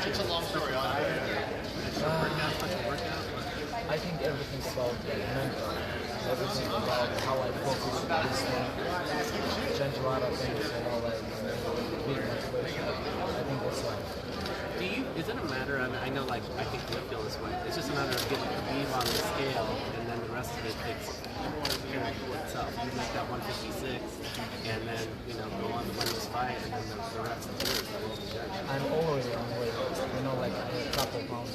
It's a long story. I think everything's about mental. Everything about how I focus on this thing. Change a lot of things, big motivation. I think that's life. Is it a matter of, I know like, I think you feel this way, it's just a matter of getting the beam on the scale and then the rest of it takes care of itself. You make that 156 and then, go on to win this fight and then the rest of it will be judged. I'm already on weight, like I have a couple pounds.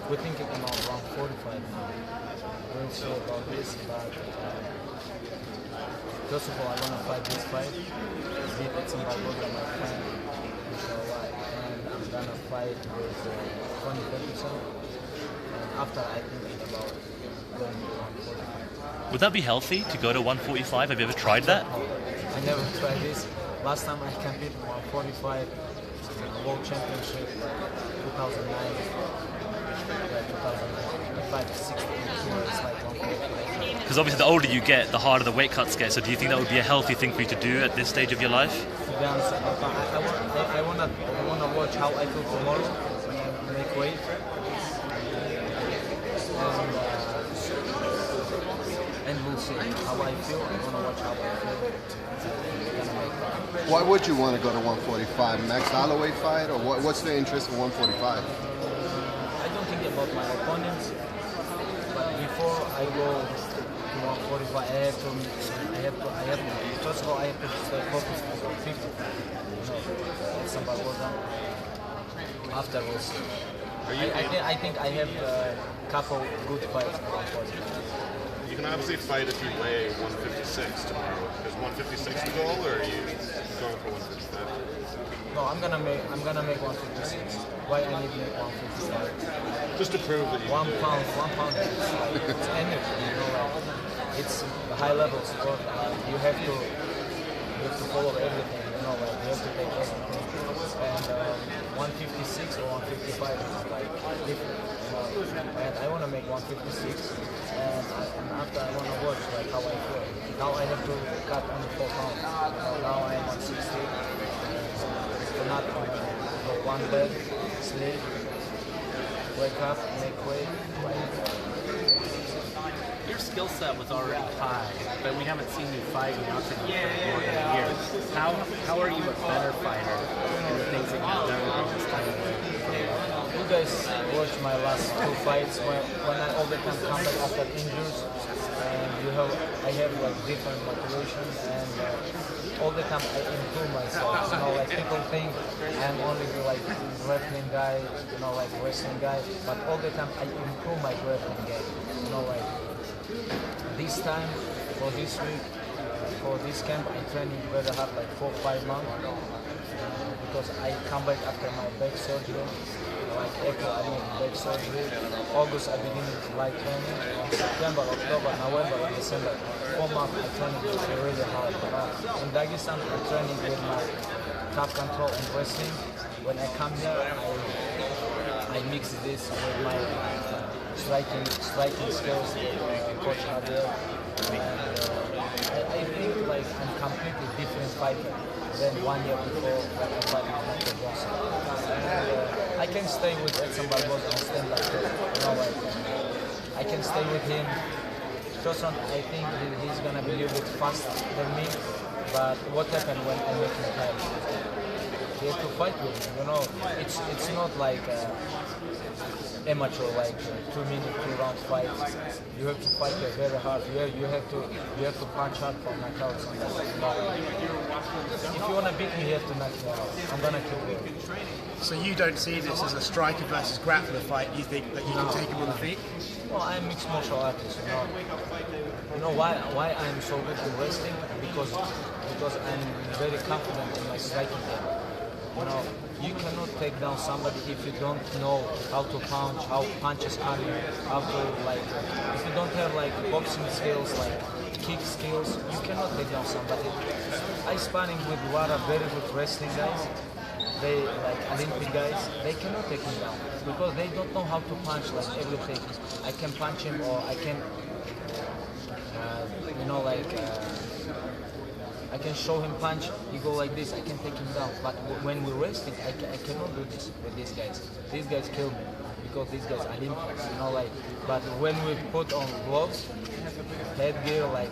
We're thinking about around 45 now. We're not sure about this, but first of all, I want to fight this fight. Beat Cyborg, my friend, and I'm gonna fight with 20%. And after, I think about going to 145. Would that be healthy to go to 145? Have you ever tried that? I never tried this. Last time I competed 145 World Championship 2009. 16 kilos, like 145. Because obviously the older you get, the harder the weight cuts get. So do you think that would be a healthy thing for you to do at this stage of your life? To be honest, I wanna watch how I feel tomorrow when I make weight. And we'll see how I feel. I wanna watch how I feel. Why would you want to go to 145? Max Holloway fight, or what's the interest in 145? I don't think about my opponents, but before I go to 145, I have to. First of all, I have to stay focused on 50. Somebody goes on. Afterwards, I think I have a couple good fights. You can obviously fight if you weigh 156 tomorrow. Is 156 the goal, or are you going for 155? No, I'm gonna make 156. Why I need to make 155? Just to prove that you One pound it's energy, it's high level sport. You have to follow everything, you have to take everything. And 156 or 155 is like different, And I want to make 156, and after I want to watch how I feel. Now I have to cut only 4 pounds. Now I am on 60. Not on one bed, sleep, wake up, make weight. Your skill set was already high, but we haven't seen you fighting out to for more than a year. How are you a better fighter in the things that you've done in this time? You guys watched my last 2 fights when I all the time come back after injuries, and I have different motivation, and all the time I improve myself. People think I'm only grappling guy, wrestling guy, but all the time I improve my grappling game. This time, for this week, for this camp, I'm training very hard, 4 or 5 months, because I come back after my back surgery. April, I made back surgery. August, I begin with light training. September, October, November, and December. 4 months, I training really hard. In Dagestan, I'm training with my tough control and wrestling. When I come here, I mix this with my striking skills with Coach Javier. I think I'm completely different fighter than 1 year before when I fight with Michael Johnson. I can stay with Edson Barboza and stand like this. I can stay with him. First round, I think he's gonna be a little bit faster than me. But what happened when I make him tired? He had to fight with him. It's not like amateur 2-minute, 2-round fight. You have to fight very hard. You have to punch hard for knockouts. If you wanna beat me, you have to knock me out. I'm gonna kill you. So you don't see this as a striker versus grappler fight? You think that you can take him on the feet? Well, I'm a mixed martial artist. Why I'm so good in wrestling? Because I'm very confident in my striking game. You cannot take down somebody if you don't know how to punch, how punches coming, how to if you don't have boxing skills, kick skills, you cannot take down somebody. I sparring with a lot of very good wrestling guys. They Olympic guys. They cannot take him down because they don't know how to punch everything. I can punch him, or I can, I can show him punch, he go like this, I can take him down. But when we're wrestling, I cannot do this with these guys. These guys kill me because these guys are Olympics, you know, like. But when we put on gloves, headgear, like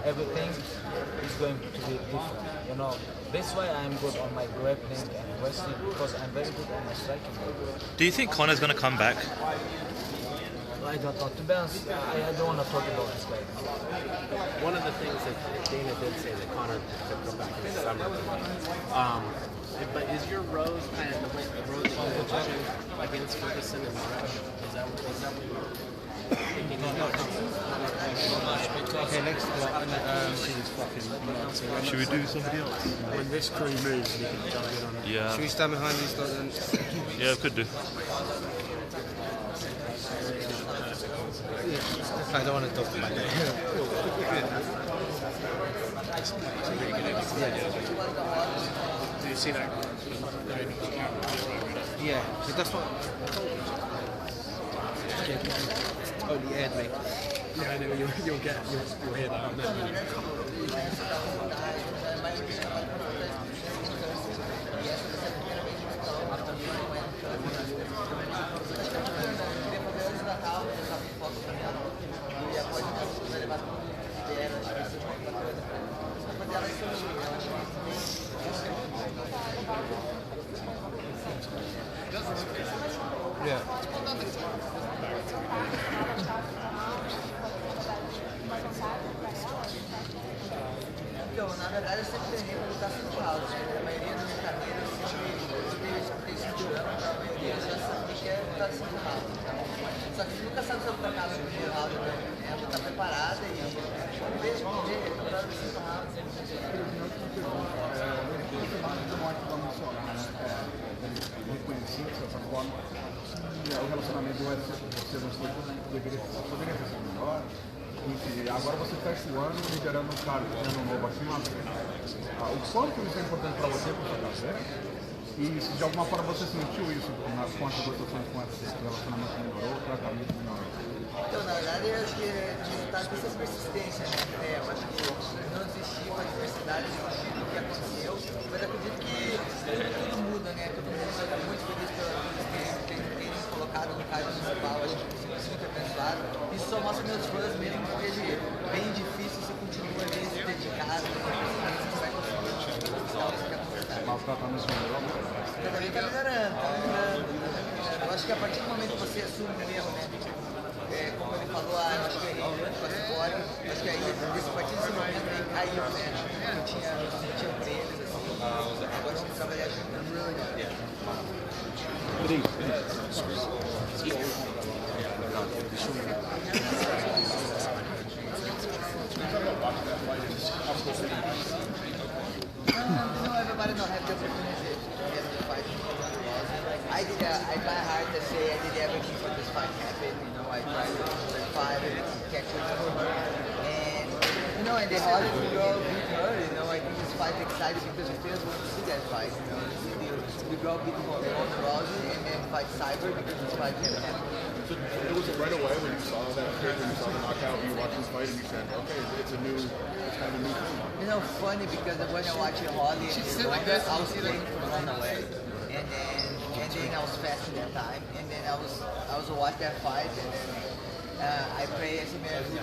everything is going to be different, you know. That's why I'm good on my grappling and wrestling because I'm very good on my striking. Do you think Conor's going to come back? I don't know. To be honest, I don't want to talk about this guy. One of the things that Dana did say that Conor could come back in the summer. But is your Rose kind of the way the Rose position against Ferguson and Marek? Is that what you're thinking? Okay, next fucking Should we do somebody else? when this crew moves, we can jump in on it. Yeah. Should we stand behind these guys? Yeah, we could do. I don't want to talk about it. Do you see that? Yeah, but that's what. Totally aired me. Yeah, I know you'll hear that in a minute. Yeah. Então, na verdade, eu sempre treinei para lutar cinturado, né? A maioria da minha carreira eu sempre disputei cinturão, então a maioria já sabia que era lutar cinturado. Só que nunca sabe se eu vou tacar no primeiro round, né? Eu vou estar preparada e vamos ver, lutar no cinturado. Muito bom aqui para mencionar, né? Reconhecido dessa forma que o relacionamento do UFC com você poderia ter sido melhor. Enfim, agora você fecha o ano liderando um cara um novo acima dele. O quanto isso é importante para você, para sua carreira? E se de alguma forma você sentiu isso com as negociações com esse relacionamento melhorou, o tratamento melhorou? Então, na verdade, eu acho que está com essa persistência, né? Eu acho que não desistir com a adversidade, desistir do que aconteceu, mas acredito que tudo muda, né? Todo mundo está muito feliz pelo que tem colocado no card municipal, acho que me sinto abençoado. Isso só mostra meus fãs mesmo que ele bem difícil, você continua ali se dedicado, você vai conseguir conquistar o que quer conquistar. Mas o tratamento melhorou? Também está melhorando, está melhorando. Eu acho que a partir do momento que você assume mesmo, né? Como ele falou, eu acho que aí com a fora, acho que aí a partir desse momento aí caiu, né? Não tinha presos, assim. Agora vamos trabalhar junto. No, everybody don't have the opportunity to fight. I try hard to say I did everything for this fight happen. You know, I tried to fight and catch it for her. And you know, and the hardest we all beat her. You know, I think this fight excited because we fans want to see that fight. You know, to see the girl beat Ronda Rousey and then fight Cyborg because this fight can happen. So it was right away when you saw that, when you saw the knockout, you watched this fight and you said, okay, it's kind of a new thing. You know, funny because when I watched Holly and Ronda, I was playing for run away. And then I was fasting that time, and then I was watching that fight, and then I pray as who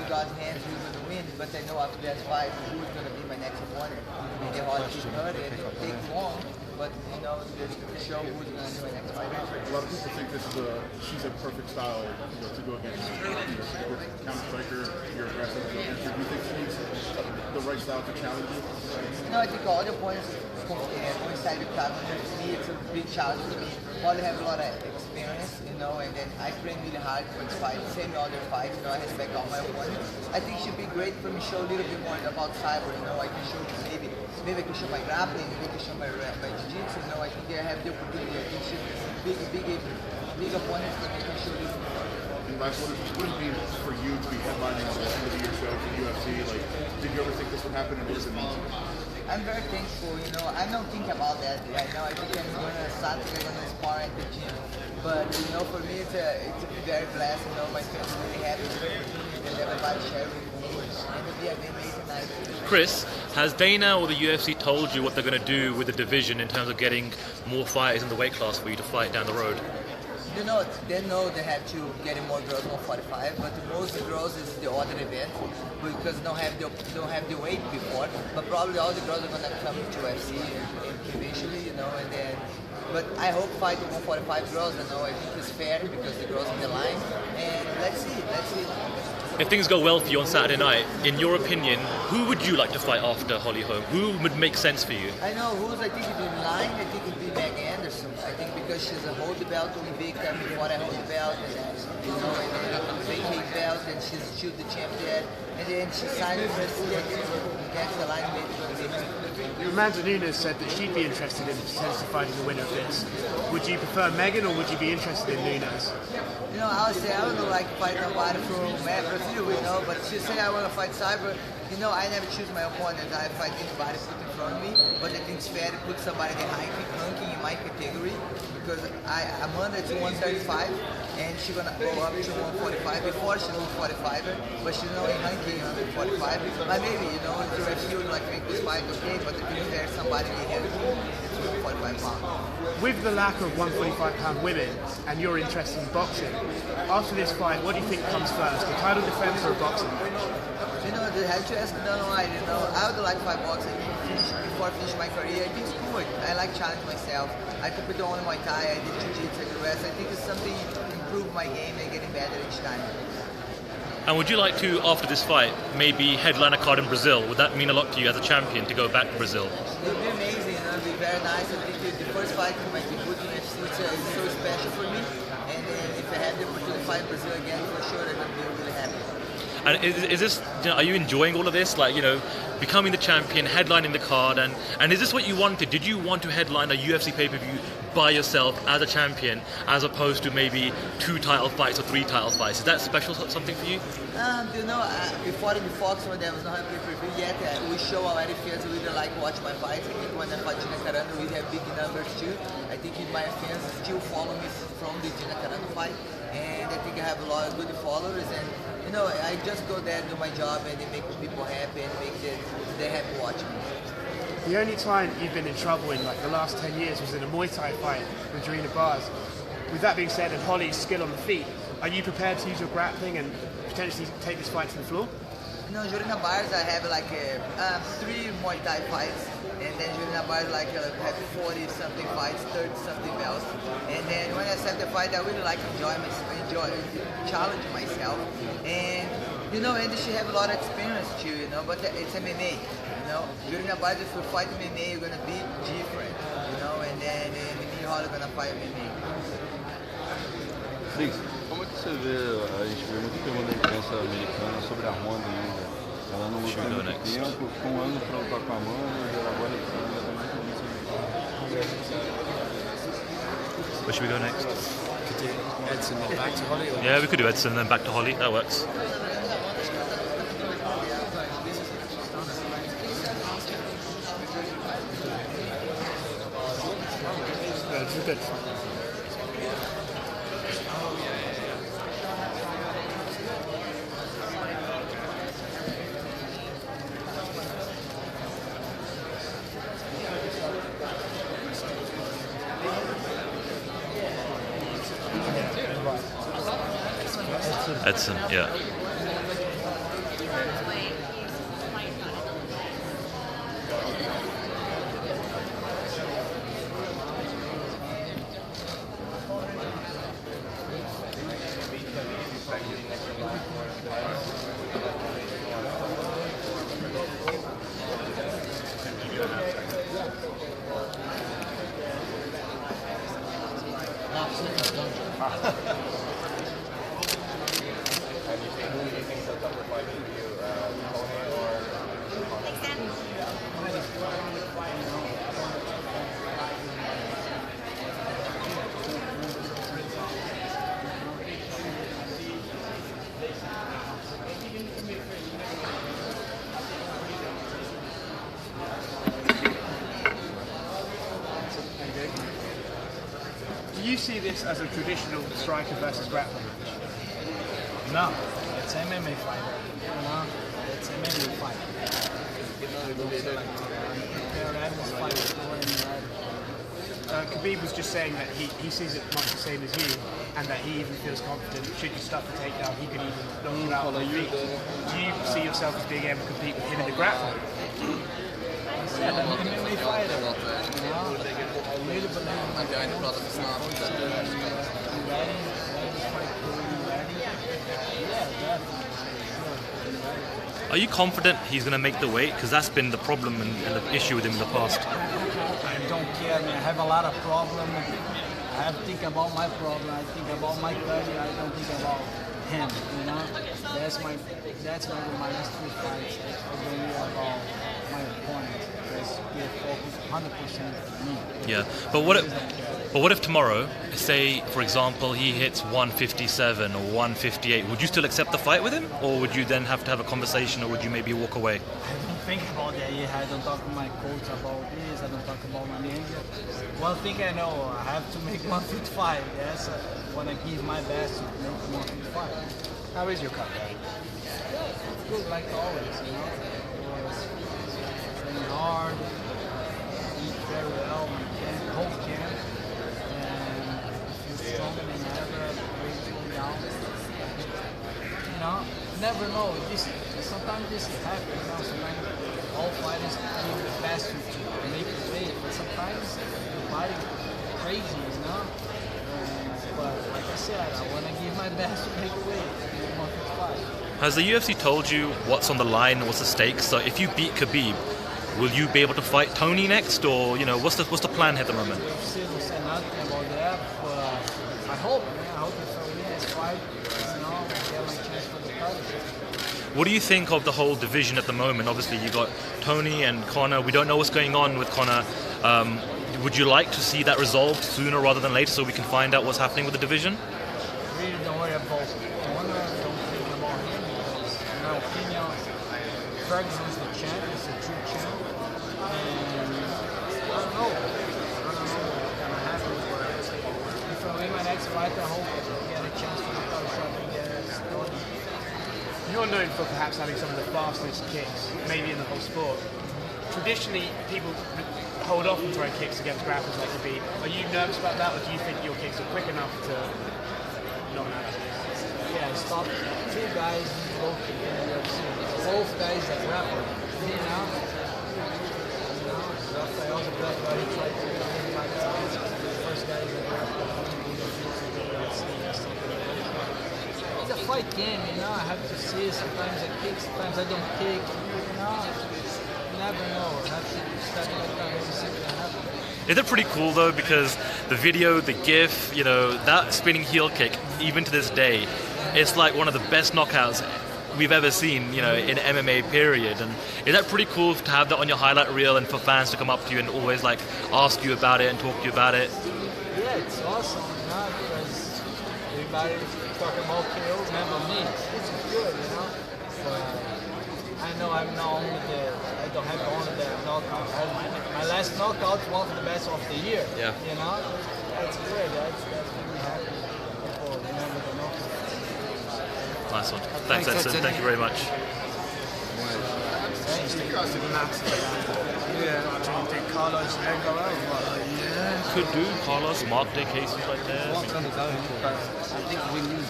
God's hands who's gonna win, but I know after that fight who's gonna be my next opponent. And they hard to hurt it, it takes long, but you know, there's to show who's gonna be my next fight. A lot of people think she's a perfect style, to go against. Counter striker, you're aggressive. Do you think she's the right style to challenge you? No, I think all the opponents coincide with that. To me, it's a big challenge to me. Holly have a lot of experience, you know, and then I train really hard for this fight. Same other fights, you know, I respect all my opponents. I think it should be great for me to show a little bit more about Cyborg, you know, I can show maybe I can show my grappling, maybe I can show my jiu-jitsu, you know, I think I have the opportunity. I think she's big opponents for me to show this. And last one, what does it mean for you to be headlining on the end of the year show for UFC? Like, did you ever think this would happen, and what does it mean to you? I'm very thankful, you know, I don't think about that right now. I think I'm going to Saturday, I'm going to spar at the gym. But, you know, for me, it's very blessed, you know, my fans are really happy with the opportunity and everybody sharing with me. And it'll be an amazing night. Chris, Has Dana or the UFC told you what they're going to do with the division in terms of getting more fighters in the weight class for you to fight down the road? You know, they know they have to get more girls 145, but most girls is the other event because don't have the weight before. But probably all the girls are gonna come to UFC eventually, you know. And then, but I hope fight 145 girls. I know I think it's fair because the girls in the line. And let's see. If things go well for you on Saturday night, in your opinion, who would you like to fight after Holly Holm? Who would make sense for you? I know who's I think is in line. I think it'd be Meg Anderson. I think because she's a hold the belt Invicta before I hold the belt, and then, you know, and then a vacate belt, and she's still the champion. And then she signed the first against the line. Amanda Nunes said that she'd be interested in potentially fighting the winner of this. Would you prefer Megan or would you be interested in Nunes? You know, I would say I don't like fight nobody from Brazil, you know, but she say I want to fight Cyborg. You know, I never choose my opponent. I fight anybody put in front of me, but I think it's fair to put somebody in the ranking in my category because Amanda is 135 and she's gonna go up to 145. Before she was 145, but she's now in ranking 145. But maybe, you know, if I feel like make this fight okay, but I think there's somebody in the ranking that's 145 pounds. With the lack of 145-pound women and your interest in boxing, after this fight, what do you think comes first, the title defense or boxing? You know, they have to ask Dana White, you know, I would like fight boxing before I finish my career. I think it's good. I like challenge myself. I could put on Muay Thai, I did Jiu-Jitsu, I did rest. I think it's something to improve my game and getting better each time. And would you like to, after this fight, maybe headline a card in Brazil? Would that mean a lot to you as a champion to go back to Brazil? It would be amazing, you know, it would be very nice. I think the first fight in my debut in UFC is so special for me. And if I have the opportunity to fight Brazil again, for sure, I'm going to be really happy. And is this, you know, are you enjoying all of this? Like, you know, becoming the champion, headlining the card, and is this what you wanted? Did you want to headline a UFC pay-per-view by yourself as a champion, as opposed to maybe 2 title fights or 3 title fights? Is that special something for you? You know, before in the Fox when there was no pay-per-view yet, we show already fans who really like watch my fights. I think when I fight Gina Carano, we have big numbers too. I think my fans still follow me from the Gina Carano fight, and I think I have a lot of good followers. And you know, I just go there, do my job, and it makes people happy and make they happy watching me. The only time you've been in trouble in like the last 10 years was in a Muay Thai fight with Jarina Bars. With that being said, and Holly's skill on the feet, are you prepared to use your grappling and potentially take this fight to the floor? You know, Jarina Bars, I have like 3 Muay Thai fights, and then Jarina Bars like have 40-something fights, 30-something belts. And then when I set the fight, I really like enjoy challenge myself. And you know, and she have a lot of experience too, you know, but it's MMA, you know. During a fight, if you fight MMA, you're gonna be different, you know, and then me and Holly are gonna fight MMA. Briggs, como é que você vê, a gente vê muita pergunta da imprensa americana sobre a Honda ainda. Ela não luta há muito tempo, ficou um ano para lutar com a Amanda, e agora ela tá mais Where should we go next? Could do Edson then back to Holly? Or Yeah, we could do Edson and then back to Holly. That works. Good. Edson, yeah. Do you see this as a traditional striker versus grappler match? no, it's MMA fight. No, it's MMA fight. Khabib was just saying that he sees it much the same as you, and that he even feels confident. Should you start the takedown, he could even knock you out on the feet. Do you see yourself as being able to compete with him in the grappling? Yeah, I'm an MMA fighter. You know, I really believe in my ready, yeah, definitely. Are you confident he's going to make the weight? Because that's been the problem and the issue with him in the past. I don't care. I mean, I have a lot of problems. I have to think about my problem. I think about my career. I don't think about him. You know, that's one of my last 3 fights. I don't care about my opponent. Just be focused 100% on me. Yeah, but what if tomorrow, say for example, he hits 157 or 158? Would you still accept the fight with him, or would you then have to have a conversation, or would you maybe walk away? I don't think about that. Yeah, I don't talk to my coach about this. I don't talk about my manager. One thing I know, I have to make 155. Yes, I want to give my best to make 155. How is your cut going? It's good, like always. You know, training hard, eat very well, whole camp, and feel stronger than ever. Weight going down. You know, never know. Sometimes this happens. You know, sometimes all fighters give the best to make the weight, but sometimes the body crazy. You know. But like I said, I want to give my best to make the weight. 155. Has the UFC told you what's on the line, what's the stakes? So if you beat Khabib, will you be able to fight Tony next, or what's the plan at the moment? UFC will say nothing about that, but I hope if I win this fight, get my chance for the title. What do you think of the whole division at the moment? Obviously, you got Tony and Conor. We don't know what's going on with Conor. Would you like to see that resolved sooner rather than later, so we can find out what's happening with the division? Really don't worry about Conor. Don't think about him, because in my opinion, Ferguson is the champ. He's a true champ. And I don't know what's gonna happen. But if I win my next fight, I hope I get a chance for the title shot against Tony. You're known for perhaps having some of the fastest kicks, maybe in the whole sport. Traditionally, people hold off on throwing kicks against grapplers like Khabib. Are you nervous about that, or do you think your kicks are quick enough to knock him out? Yeah, I stopped 2 guys both in the UFC. Both guys that grapple. Rafael's a grappler. He tried to win 5 times. The first guy that grappled in the UFC. It's a fight game, I have to see. Sometimes I kick, sometimes I don't kick. You never know. I have to study like that to see what happens. Is it pretty cool though, because the video, the GIF, that spinning heel kick, even to this day, it's like one of the best knockouts we've ever seen, in MMA period. And is that pretty cool to have that on your highlight reel and for fans to come up to you and always ask you about it and talk to you about it? Yeah, it's awesome, because everybody talking about KO, remember me. It's good, But I know I'm not only I don't have only the knockout. My last knockout was one of the best of the year. Yeah. That's good. That's really happy. People remember the knockout. Nice one. Thanks, Edson. Thank you very much. Could do. Carlos, Mark Day cases right there. I think we need.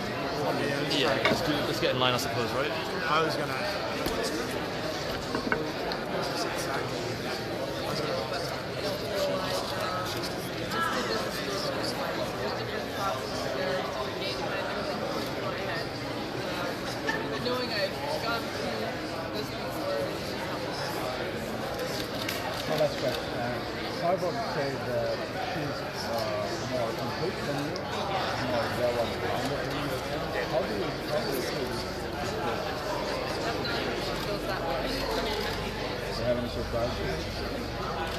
Yeah, let's get in line, I suppose, right? I was gonna. Well, that's great. Cyborg said that she's more complete than you, more well-rounded than you. How do you see this? Do you have any surprises?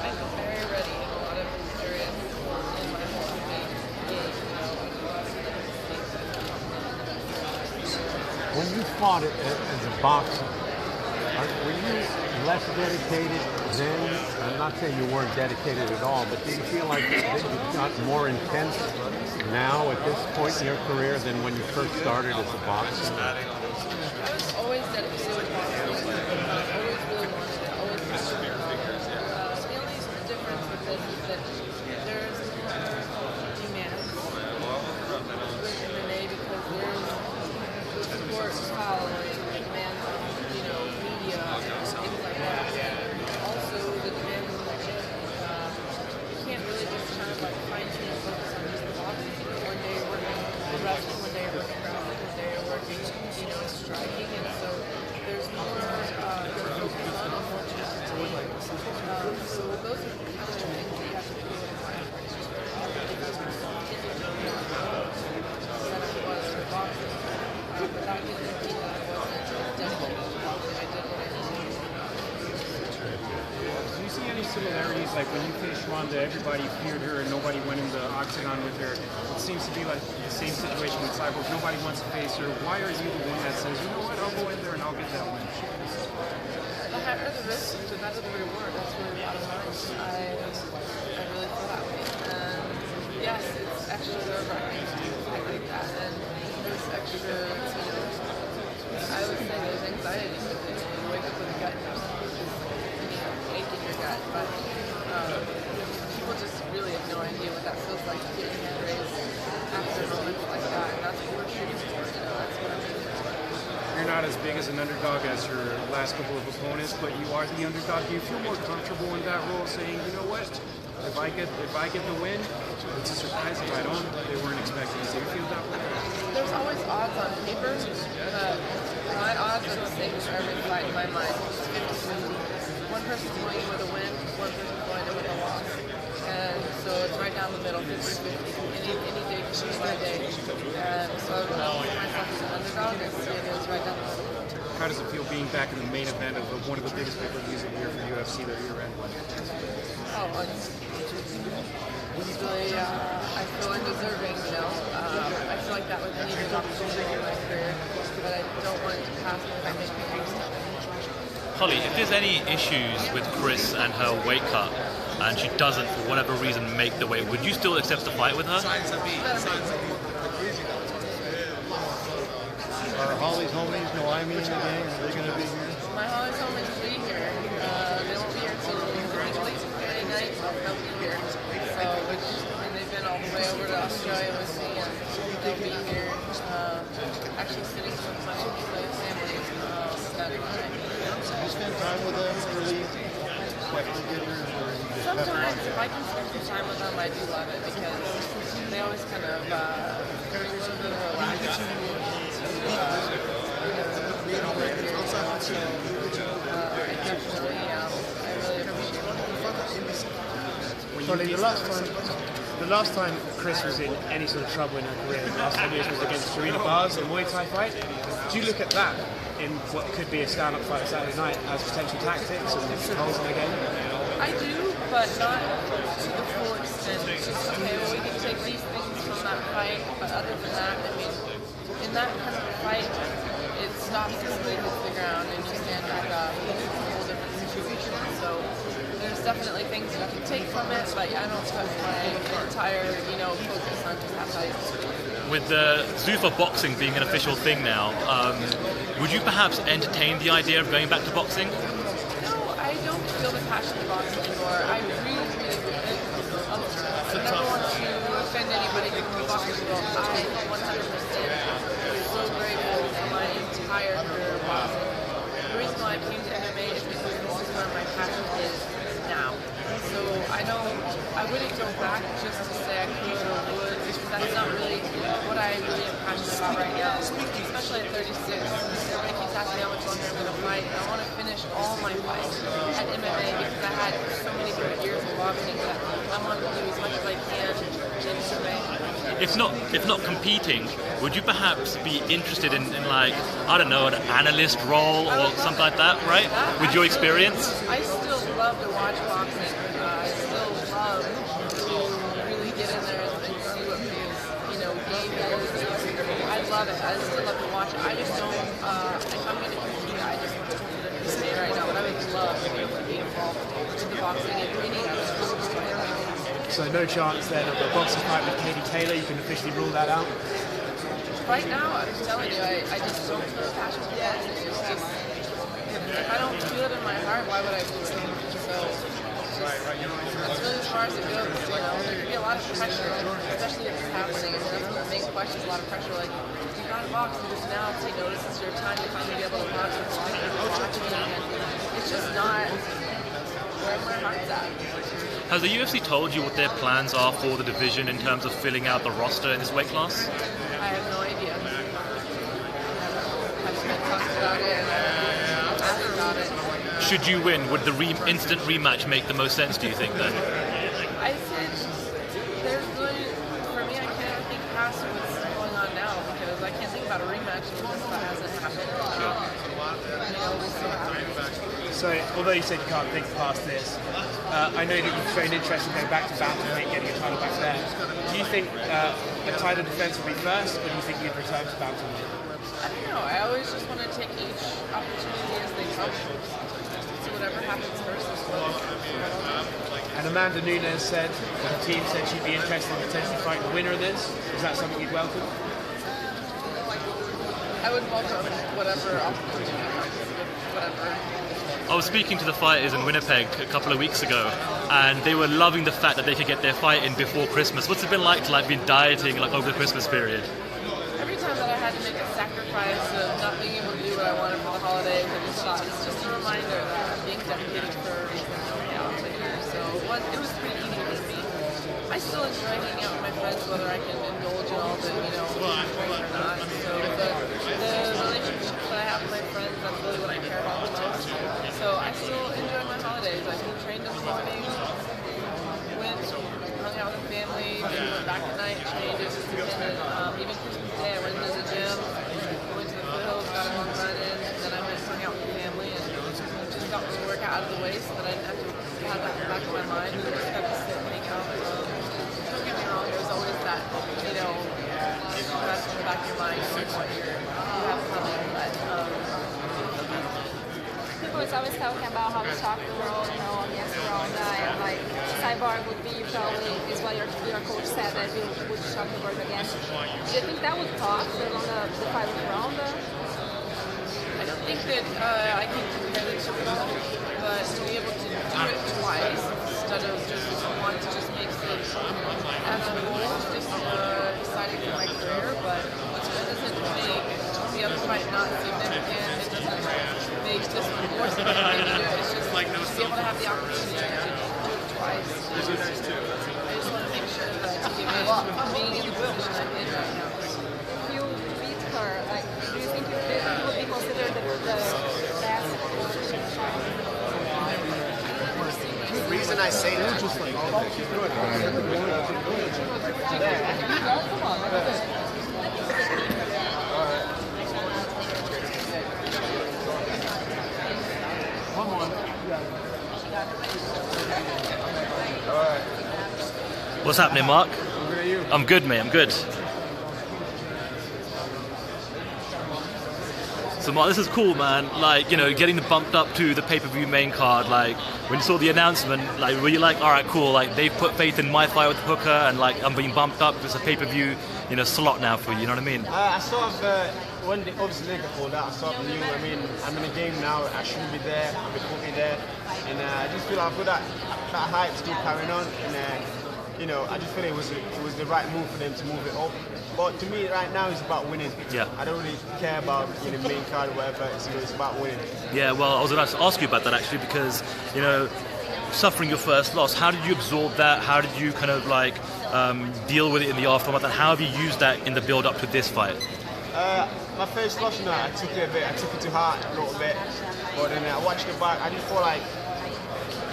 I'm very ready. A lot of experience in my whole game. When you fought it as a boxer, were you less dedicated then? I'm not saying you weren't dedicated at all, but do you feel like that you've got more intense now at this point in your career than when you first started as a boxer? I was always dedicated to boxing. I always really wanted it. Always So those are kind of the things that you have to do in life. Than I was for boxing. But that didn't mean that I wasn't dedicated to boxing. I did what I needed to do. Do you see any similarities, like when you faced Ronda, everybody feared her and nobody went in the octagon with her? It seems to be like the same situation with Cyborg. Nobody wants to face her. Why are you the one that says, you know what, I'll go in there and I'll get that win? The higher the risk, the better the reward. That's really the bottom line. I really feel that way. And yes, it's extra nerve-wracking to fight like that. And there's extra, I would say there's anxiety with it. You wake up with a gut ache in your gut. But people just really have no idea what that feels like to get your hand raised after moments like that. And that's what we're shooting for. That's what I'm shooting for. You're not as big as an underdog as your last couple of opponents, but you are the underdog. Do you feel more comfortable in that role, saying, you know what, if I get the win, it's a surprise. If I don't, they weren't expecting it. Do you feel that way? There's always odds on paper, but my odds are the same for every fight in my mind. It's 50-50. One person's going in with a win, one person's going in with a loss. And so it's right down the middle, 50-50. Any day can be my day. And so I don't see myself as an underdog. I see it as right down the middle. How does it feel being back in the main event of one of the biggest pay-per-views of the year for UFC that you're in? Oh, it's really, I feel undeserving, I feel like that was a needed opportunity in my career, but I don't want it to pass me if I make mistakes. Holly, if there's any issues with Chris and her weight cut, and she doesn't, for whatever reason, make the weight, would you still accept the fight with her? Are Holly's homies, Noemi, in the game? Are they going to be here? My Holly's homies will be here. They won't be here until at least Friday night, but they'll be here. So, and they've been all the way over to Australia with me, and they'll be here. Actually sitting with my family Saturday night. Do you spend time with them early? Sometimes, if I can spend some time with them, I do love it because they always kind of bring a little bit of relaxation to Holly, the last time Chris was in any sort of trouble in her career in the last 10 years was against Serena Bars in a Muay Thai fight. Do you look at that in what could be a stand-up fight Saturday night as potential tactics and holes in the game? I do, but not to the full extent. Okay, well, we can take these things from that fight, but other than that, I mean, in that kind of fight, it stops as somebody hits the ground and you stand back up. It's a whole different situation. So there's definitely things that I can take from it, but I don't spend my entire, focus on just that fight. With Zuffa boxing being an official thing now, would you perhaps entertain the idea of going back to boxing? No, I don't feel the passion for boxing anymore. I really I never want to offend anybody who can boxing world. I 100% am so grateful for my entire career of boxing. The reason why I came to MMA is because this is where my passion is now. So I wouldn't go back just to say I could or would, because that's not really what I really am passionate about right now. Especially at 36. Everybody keeps asking me how much longer I'm going to fight. I want to finish all my fights at MMA because I had so many good years of boxing that I want to do as much as I can in MMA. If not competing, would you perhaps be interested in like, I don't know, an analyst role or something like that, right? With your experience? I still love to watch boxing. I still love to really get in there and see what game is. I love it. I still love to watch it. I just don't, if I'm going to compete, I just want to compete in MMA right now, but I would love to be able to be involved in the boxing and any other sport. So no chance then of a boxing fight with Katie Taylor, you can officially rule that out? Right now, I'm telling you, I just don't feel the passion for boxing. It's just, if I don't feel it in my heart, why would I do it? So, that's really as far as it goes. There could be a lot of pressure, especially if it's happening. And that's one of the main questions, a lot of pressure, like, you got to box and just now, this is your time to finally be able to box and it's just not where my heart's at. Has the UFC told you what their plans are for the division in terms of filling out the roster in this weight class? I have no idea. I've just been talking about it and asked about it. should you win, would the instant rematch make the most sense, do you think, then? I think there's really, for me, I can't think past what's going on now because I can't think about a rematch because that hasn't happened. We'll see what happens. So, although you said you can't think past this, I know that you've shown interest in going back to bantamweight, getting a title back there. Do you think a title defense will be first, or do you think you'd return to bantamweight? I don't know. I always just want to take each opportunity as they come. So whatever happens first is what. And Amanda Nunes said, the team said she'd be interested in potentially fighting the winner of this. Is that something you'd welcome? I would welcome whatever opportunity comes, whatever. I was speaking to the fighters in Winnipeg a couple of weeks ago, and they were loving the fact that they could get their fight in before Christmas. What's it been like to be dieting over the Christmas period? Every time that I had to make a sacrifice of not being able to do what I wanted for the holidays, I just thought it's just a reminder that being dedicated for a reason out later. So it was pretty easy for me. I still enjoy hanging out with my friends, whether I can indulge in all the or not. So the relationships that I have with my friends, that's really what I care about the most. So I still enjoy my holidays. I trained in the morning, hung out with the family, maybe went back at night, trained, it was just dependent. Even Christmas Day, I went to the gym, went to the foothills, got a long run in, and then I went and hung out with the family and just got my workout out of the way so that I didn't have to have that in the back of my mind and just have to sit and hang out. Don't get me wrong, there's always that, that's in the back of your mind, what you have coming, but people is always talking about how we talk the world, against Ronda, and Cyborg would be probably, is what your coach said, that you would shock the world again. Do you think that would cost the fight with Ronda? I don't think that I can compare the two at all, but to be able to do it twice instead of just want to just makes it as a whole just exciting for my career, but it doesn't make the other fight not significant. It doesn't make this one more significant either. It's just to be able to have the opportunity to do it twice. I just want to make sure that being in the position I'm in right now. If you beat her, do you think you would be considered the best? The reason I say that is What's happening, Mark? I'm good, mate. I'm good. So, Mark, this is cool, man. Getting bumped up to the pay-per-view main card. When you saw the announcement, were you like, all right, cool. They've put faith in my fight with Hooker, and I'm being bumped up. It's a pay-per-view, slot now for you. You know what I mean? I sort of, when obviously they got called out, I sort of knew. I'm in a game now. I shouldn't be there. They put me there, and I just feel like that hype still carrying on, and I just feel it was the right move for them to move it up. But to me, right now, it's about winning. Yeah. I don't really care about main card or whatever. It's about winning. Yeah. Well, I was about to ask you about that actually because suffering your first loss, how did you absorb that? How did you kind of deal with it in the aftermath, and how have you used that in the build up to this fight? My first loss, I took it to heart a little bit, but then I watched it back. I just feel like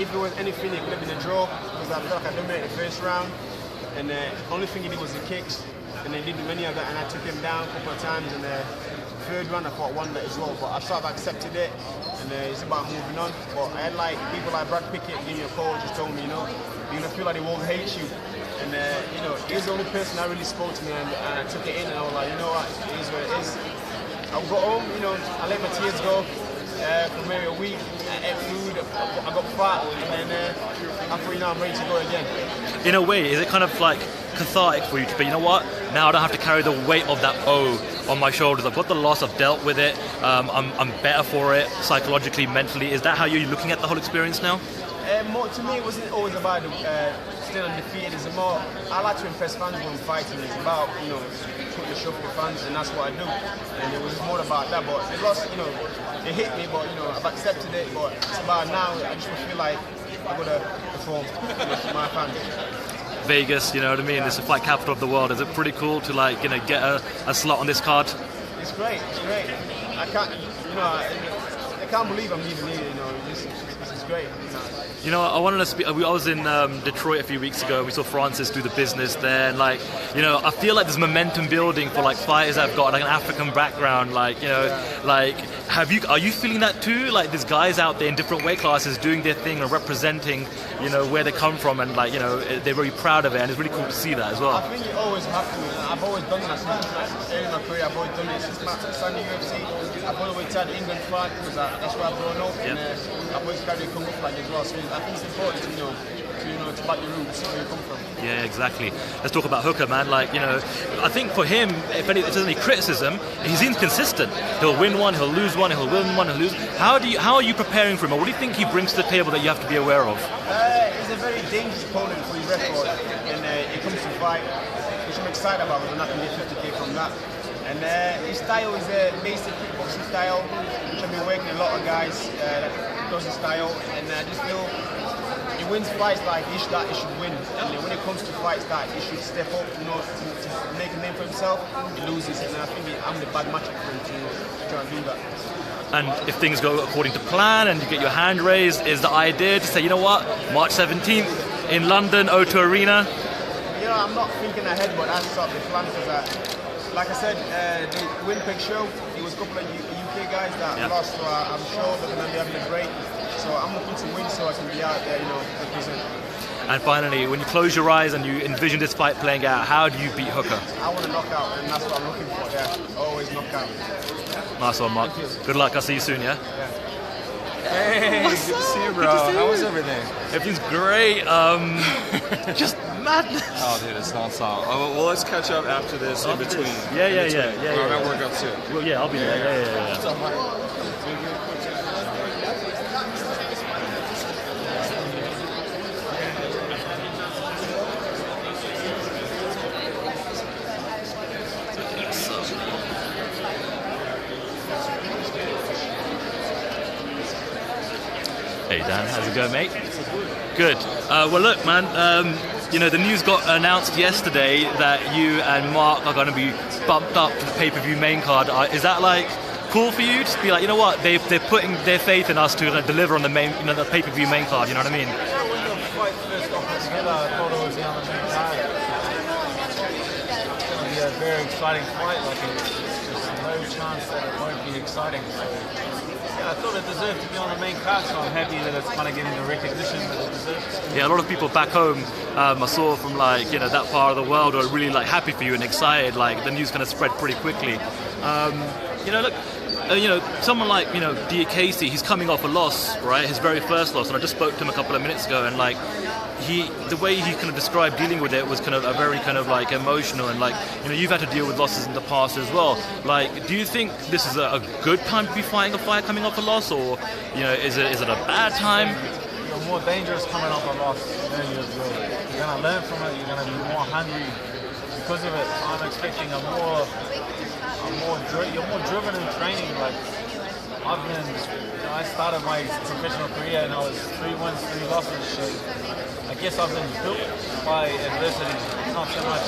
if it was anything, it could have been a draw because I felt like I dominated the first round, and the only thing he did was the kicks, and they didn't do many of that, and I took him down a couple of times, and the third round I thought won that as well, but I sort of accepted it, and it's about moving on. But I had people like Brad Pickett give me a call, just told me, you're gonna feel like they won't hate you. And he's the only person that really spoke to me, and I took it in, and I was like, you know what, it is what it is. I got home, I let my tears go for maybe a week. I ate food, I got fat, and then I thought, I'm ready to go again. In a way, is it kind of cathartic for you to be, you know what, now I don't have to carry the weight of that O on my shoulders. I've got the loss, I've dealt with it, I'm better for it, psychologically, mentally. Is that how you're looking at the whole experience now? To me, it wasn't always about still undefeated. It's more, I like to impress fans when I'm fighting. It's about, putting the show for the fans, and that's what I do. And it was more about that. But the loss, it hit me, but I've accepted it. But it's about now, I just feel like I've got to perform for my fans. Vegas, you know what I mean? Yeah. It's the fight capital of the world. Is it pretty cool to get a slot on this card? It's great. I can't believe I'm leaving here. great. You know, I wanted to speak. I was in Detroit a few weeks ago. We saw Francis do the business there, and like, you know, I feel like there's momentum building for like fighters that have got like an African background. Like, you know, like, are you feeling that too? Like, there's guys out there in different weight classes doing their thing and representing, you know, where they come from, and like, you know, they're very proud of it, and it's really cool to see that as well. I think you always have to. I've always done that since early in my career. I've always done it since my time in UFC. I've always tried the England flag because that's where I've grown up, and I've always carried the Kung Fu flag as well. So I think it's important to to back your roots, where you come from. Yeah, exactly. Let's talk about Hooker, man. Like, you know, I think for him, if there's any criticism, he's inconsistent. He'll win one, he'll lose one, he'll win one, he'll lose. How are you preparing for him, or what do you think he brings to the table that you have to be aware of? He's a very dangerous opponent for his record, and it comes to fight, which I'm excited about. We're not going to get 50k from that. And his style is a basic kickboxing style, which I've been working with a lot of guys that does his style, and I just feel he wins fights like he should win. And when it comes to fights that he should step up, you know, to make a name for himself, he loses, and I think I'm the bad matchup for him to try and do that. And if things go according to plan and you get your hand raised, is the idea to say, you know what, March 17th in London, O2 Arena? You know, I'm not thinking ahead, but that's sort of the plan, because like I said, the Winnipeg show, it was a couple of UK guys that lost, so I'm sure they're going to be having a break. So I'm looking to win so I can be out there, you know, represent. And finally, when you close your eyes and you envision this fight playing out, how do you beat Hooker? I want to knock out, and that's what I'm looking for, always knock out. Nice one, Mark. Good luck, I'll see you soon, yeah? Hey, good to see you, bro. How was everything? Everything's great. Just madness. Oh, dude, it's nonstop. Well, let's catch up after this, in between. Yeah. We're at workout too. Well, yeah, I'll be there. Yeah. Hey Dan, how's it going, mate? Good. Well, look, man. You know, the news got announced yesterday that you and Mark are going to be bumped up to the pay-per-view main card. Is that like cool for you? Just be like, you know what? They're putting their faith in us to deliver on the main, you know, the pay-per-view main card. You know what I mean? When the fight first got put together, I thought it was on the main card. It's going to be a very exciting fight. Like, there's no chance that it won't be exciting. So, I thought it deserved to be on the main card, so I'm happy that it's kind of getting the recognition that it deserves. Yeah, a lot of people back home, I saw from like, you know, that part of the world are really like happy for you and excited. Like the news kind of spread pretty quickly. You know, look, you know, someone like, you know, Casey, he's coming off a loss, right? His very first loss, and I just spoke to him a couple of minutes ago, and like the way he kind of described dealing with it was kind of a very kind of like emotional, and like, you know, you've had to deal with losses in the past as well. Like, do you think this is a good time to be fighting a fight coming off a loss, or, you know, is it a bad time? You're more dangerous coming off a loss than you will. You're going to learn from it. You're going to be more hungry because of it. I'm expecting you're more driven in training. Like, I started my professional career and I was 3 wins, 3 losses. So I guess I've been built by adversity, not so much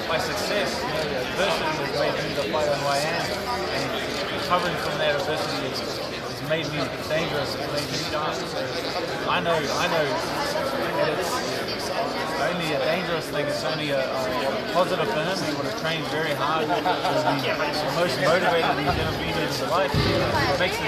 by success. You know, the adversity has made me the fighter who I am, and recovering from that adversity has made me dangerous. It's made me sharp. So I know that it's only a dangerous thing. It's only a positive for him. He would have trained very hard. He would be the most motivated he's ever been in his life. It makes him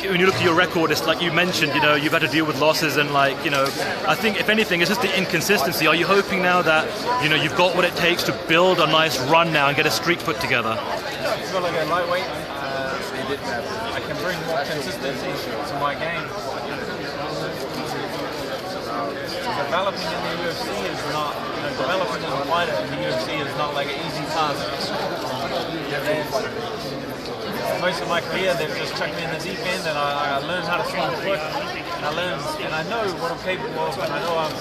when you look at your record, it's like you mentioned, you know, you've had to deal with losses, and like, you know, I think if anything, it's just the inconsistency. Are you hoping now that, you know, you've got what it takes to build a nice run now and get a streak put together? I feel like a lightweight. I can bring more consistency to my game. Developing in the UFC is not, you know, developing as a fighter in the UFC is not like an easy task. Most of my career, they've just chucked me in the deep end, and I learned how to swing a foot, and I know what I'm capable of, and I know I'm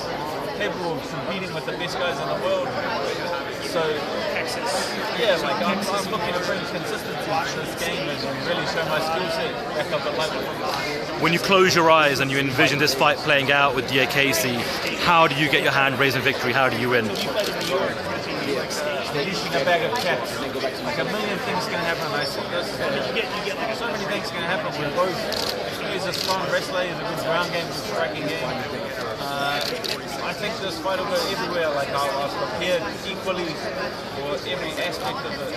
capable of competing with the best guys in the world. So, yeah, like I'm looking to bring consistency to this game and really show my skill set back up at lightweight. When you close your eyes and you envision this fight playing out with Casey, how do you get your hand raised in victory? How do you win? Releasing a bag of cats. Like a million things can happen. I said this. So many things can happen. We're both. He's a strong wrestler. He's a good ground game, good striking game. I think this fight will go everywhere. Like I was prepared equally for every aspect of it.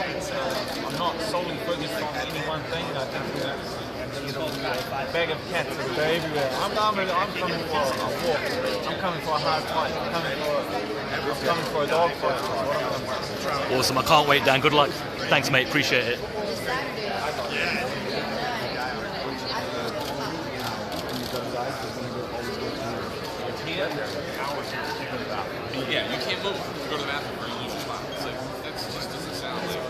I'm not solely focused on any one thing. I think a bag of cats that go everywhere. I'm coming for a walk. I'm coming for a hard fight. I'm coming for a dog fight. Awesome. I can't wait, Dan. Good luck. Thanks, mate. Appreciate it. Yeah, you can't move. You go to the bathroom for each spot. So that just doesn't sound like.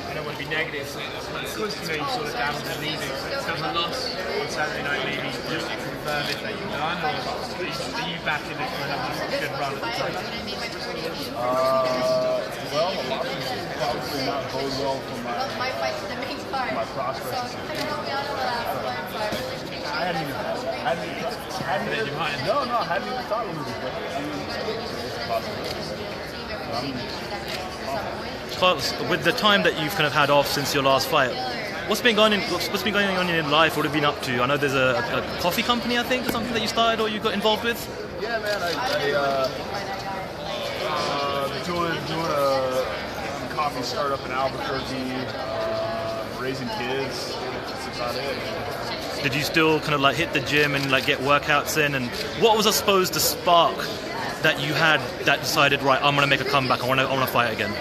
I don't want to be negative, because you sort of dabbled in leaving. Does a loss on Saturday night maybe just confirm it that you're done, or are you back in it for another good run at the time? Well, a lot of things probably not bode well for my prospects. I hadn't even thought of losing, but I mean, it's possible. Carlos, with the time that you've kind of had off since your last fight, what's been going on in your life? What have you been up to? I know there's a coffee company, I think, or something that you started or you got involved with. Yeah, man, I doing a coffee startup in Albuquerque, raising kids. That's about it. Did you still kind of like hit the gym and like get workouts in? And what was, I suppose, the spark that you had that decided, right, I'm gonna make a comeback. I wanna fight again?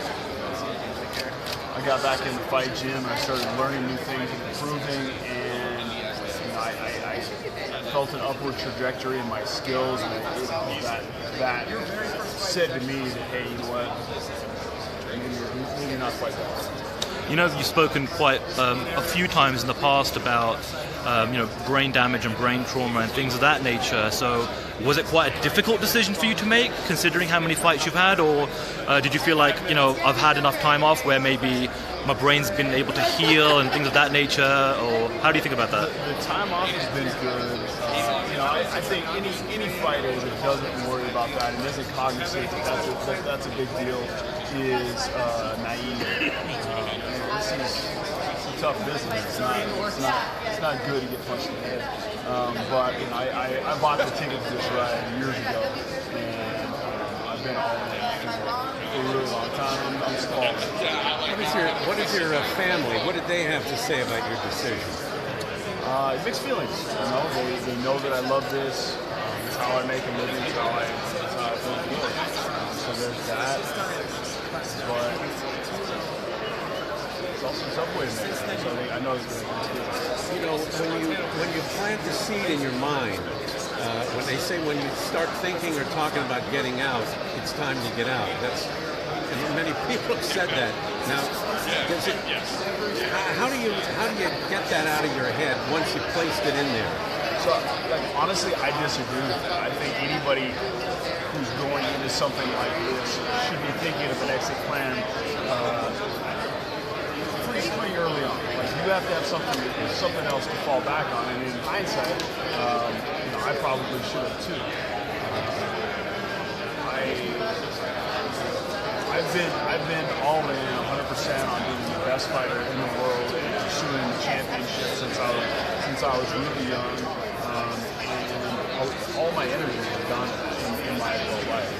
I got back in the fight gym and I started learning new things and improving, and I felt an upward trajectory in my skills, and that said to me that, hey, you know what, maybe not quite that. You know, you've spoken quite a few times in the past about brain damage and brain trauma and things of that nature. So was it quite a difficult decision for you to make, considering how many fights you've had, or did you feel like, I've had enough time off where maybe my brain's been able to heal and things of that nature, or how do you think about that? The time off has been good. I think any fighter that doesn't worry about that and isn't cognizant that that's a big deal is naive. This is a tough business. It's not good to get punched in the head. But I bought the ticket to this ride years ago, and I've been all in for a really long time. I'm stalling. What is your family? What did they have to say about your decision? Mixed feelings. They know that I love this. It's how I make a living. It's how I feel good. So there's that. But it's also Subway mix. So I know it's good. When you plant the seed in your mind, when they say when you start thinking or talking about getting out, it's time to get out. And many people have said that. Now, how do you get that out of your head once you placed it in there? So, honestly, I disagree with that. I think anybody who's going into something like this should be thinking of an exit plan pretty early on. You have to have something else to fall back on. And in hindsight, I probably should have too. I've been all in 100% on being the best fighter in the world and pursuing the championship since I was really young, and all my energy has gone in my adult life.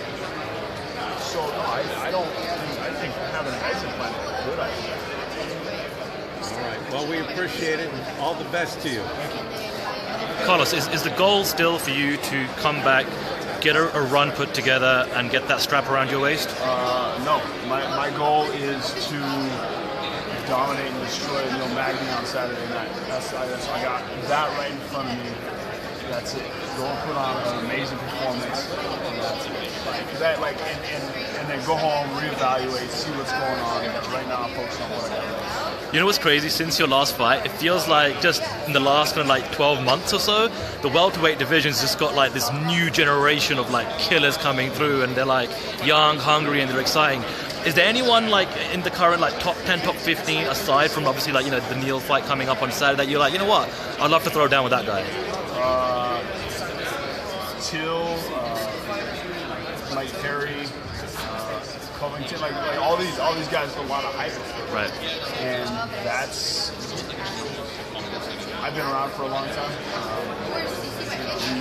So I think having an exit plan is a good idea. All right. Well, we appreciate it. And all the best to you. Carlos, is the goal still for you to come back, get a run put together, and get that strap around your waist? No. My goal is to dominate and destroy Neil Magny on Saturday night. I got that right in front of me. That's it. Go and put on an amazing performance. And that's it. And then go home, reevaluate, see what's going on. But right now, I'm focused on what I got. You know what's crazy? Since your last fight, it feels like just in the last kind of 12 months or so, the welterweight division's just got this new generation of killers coming through, and they're young, hungry, and they're exciting. Is there anyone in the current top 10, top 15, aside from obviously the Neil fight coming up on Saturday, that you're you know what, I'd love to throw down with that guy? Till, Mike Perry, Covington, all these guys with a lot of hype. Right. And that's, I've been around for a long time.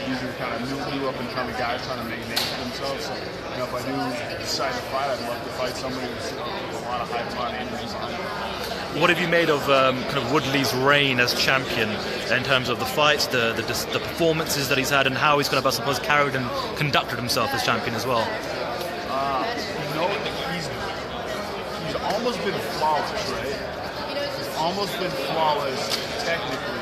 These are kind of new up and coming guys trying to make names for themselves. So, you know, if I do decide to fight, I'd love to fight somebody with a lot of hype, a lot of energy behind it. What have you made of kind of Woodley's reign as champion in terms of the fights, the performances that he's had, and how he's kind of, I suppose, carried and conducted himself as champion as well? You know, he's almost been flawless, right? He's almost been flawless technically.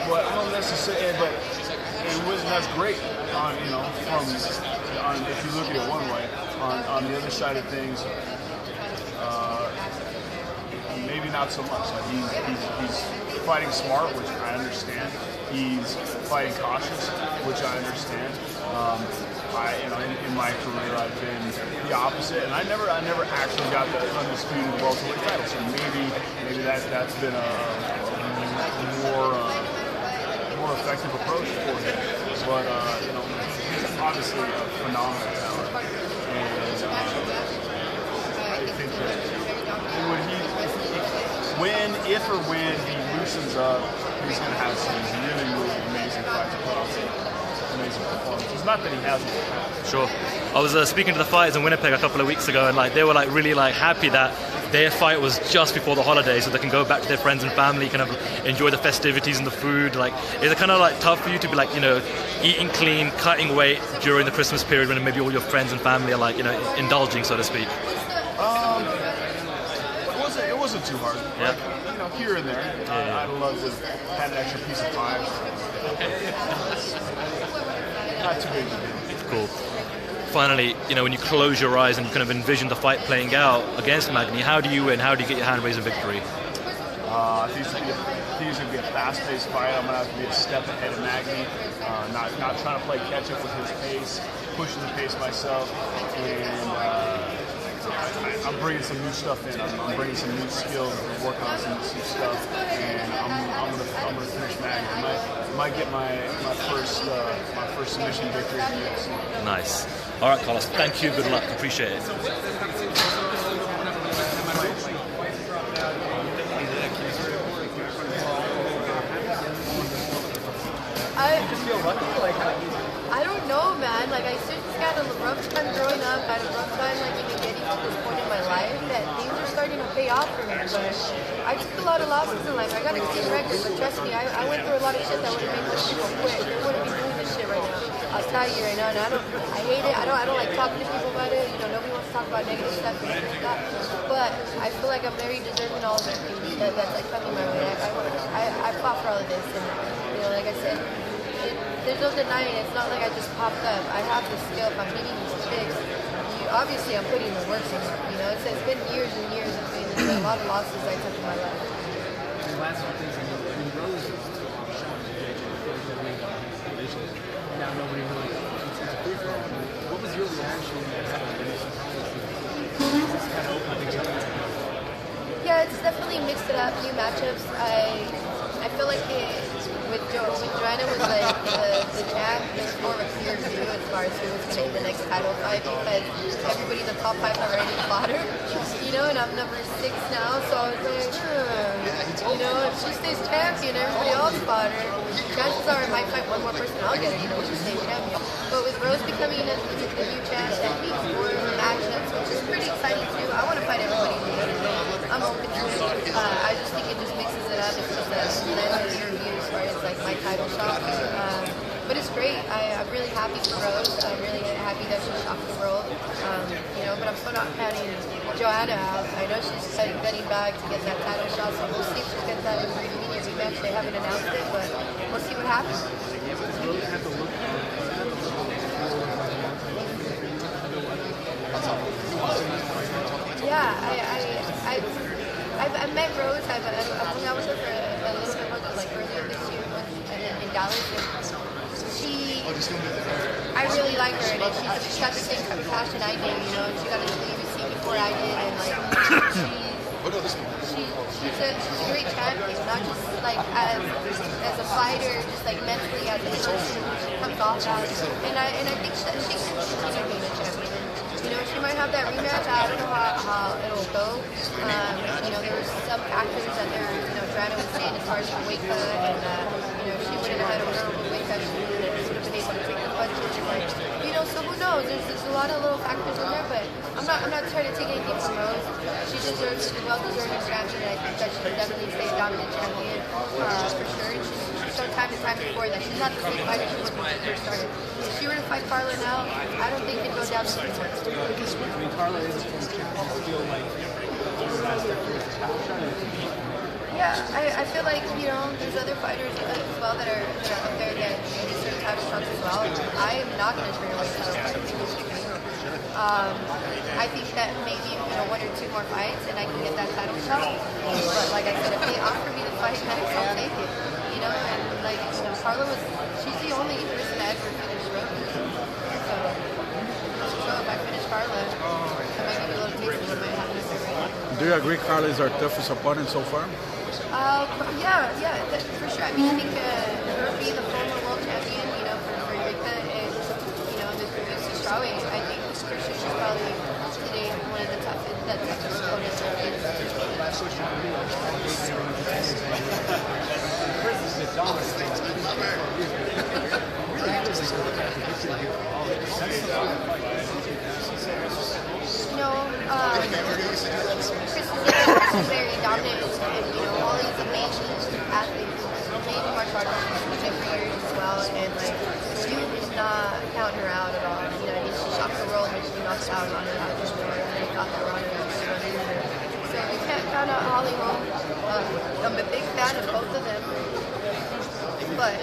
But I don't necessarily. But it wasn't as great on, you know, if you look at it one way. On the other side of things, maybe not so much. Like he's fighting smart, which I understand. He's fighting cautious, which I understand. In my career, I've been the opposite, and I never actually got the undisputed welterweight title. So maybe that's been a more effective approach for him. But you know, he's obviously a phenomenal talent, and I think that if or when he loosens up, he's going to have some really amazing fights. Amazing performances. Not that he hasn't. Sure. I was speaking to the fighters in Winnipeg a couple of weeks ago, and like they were like really like happy that their fight was just before the holidays, so they can go back to their friends and family, kind of enjoy the festivities and the food. Like, is it kind of like tough for you to be like, you know, eating clean, cutting weight during the Christmas period when maybe all your friends and family are like, you know, indulging, so to speak? It wasn't too hard. Yeah. Like, you know, here and there, I'd love to have an extra piece of pie. Not too big of a deal. Cool. Finally, you know, when you close your eyes and you kind of envision the fight playing out against Magny, how do you win? How do you get your hand raised in victory? I think it's going to be a fast-paced fight. I'm going to have to be a step ahead of Magny, not trying to play catch-up with his pace, pushing the pace myself, and I'm bringing some new stuff in. I'm bringing some new skills, I'm working on some new stuff, and I'm gonna finish Magny. I might get my first submission victory in the UFC. Nice. All right, Carlos. Thank you. Good luck. Appreciate it. I don't know, man. Like, I seriously got a rough time growing up. I had a rough time, like, even getting to this point in my life that things are starting to pay off for me. But I took a lot of losses in life. I got a clean record, but trust me, I went through a lot of shit that would have made most people quit. They wouldn't be doing this shit right now. I'll tell you right now, and I hate it. I don't like talking to people about it. You know, nobody wants to talk about negative stuff and stuff like that. But I feel like I'm very deserving of all of the things that's like coming my way. I fought for all of this, and you know, like I said, there's no denying it. It's not like I just popped up. I have the skill. If I'm hitting these kicks, obviously I'm putting the work in. You know, it's been years and years of doing this. A lot of losses I took in my life. The last few things, when Rose now nobody really thinks it's a free for all. What was your reaction when that happened? Yeah, it's definitely mixed it up. New matchups. I feel like when Joanna was like the champ, it was more of a clear view as far as who was going to get the next title fight because everybody in the top 5 already fought her, you know, and I'm number 6 now, so I was like, you know, if she stays champion, everybody else fought her. Chances are I might fight one more person, I'll get her, you know, she stays champion. But with Rose becoming the new champ, that means more matchups, which is pretty exciting too. I want to fight everybody in the game. I'm open to it. I just think it just mixes it up. It's just a nice view as far as like my title shot. But it's great. I'm really happy for Rose. I'm really happy that she shocked the world. You know, but I'm still not counting Joanna out. I know she's getting back to get that title shot, so we'll see if she gets that in the immediate rematch. They haven't announced it, but we'll see what happens. Yeah, I've met Rose. I've hung out with her for a little bit more, like earlier this year in Dallas. I really like her, and she's got the same passion I do, you know. She got into the UFC before I did, and like she's a great champion, not just like as a fighter, just like mentally as a person. She comes off as, and I think she can continue being a champion. you know, she might have that rematch. I don't know how it'll go. You know, there were some factors that Joanna was saying as far as the weight cut, and you know, she wouldn't have had a honorable weight cut. She would have been able to take the punches. Like, you know, so who knows? There's a lot of little factors in there, but I'm not trying to take anything from Rose. She deserves, she's a well-deserving champion, and I think that she can definitely stay a dominant champion for sure. And she's shown time and time before that she's not the same fighter she was when she first started. If she were to fight Carla now, I don't think it'd go down the same way. I mean, Carla is a former champion. I feel like over the last decade, it's trying to beat. Yeah, I feel like, you know, there's other fighters as well that are up there that deserve title shots as well. I am not going to turn away title fights. I think that maybe, you know, 1 or 2 more fights and I can get that title shot. But like I said, if they offer me the fight next, I'll take it. You know, and like, you know, Carla she's the only person that ever finished Rose. So if I finish Carla, I might give you a little taste of what might happen if I win. Do you agree Carla is our toughest opponent so far? Yeah, for sure. I mean, I think her being the former world champion, you know, for Rika and, you know, the UFC strawweight, I think for sure she's probably today one of the toughest opponents there is. No, Chris is very dominant, and you know, all these amazing athletes, amazing martial artists every year as well, and like, you cannot count her out at all. You know, she shocked the world when she knocked out Ronda Rousey, and they thought that Ronda Rousey was going to lose her. So you can't count out Holly Holm. I'm a big fan of both of them, but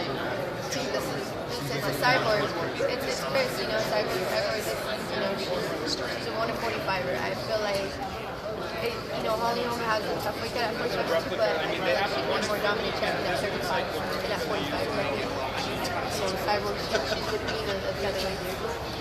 see, this is a Cyborg. It's Chris, you know, Cyborg is, you know, she's a 145er. I feel like, you know, Holly Holm has a tough weight at 45, but I feel like she's one more dominant champion at 35 than at 45. So Cyborg, she's going to be the featherweight.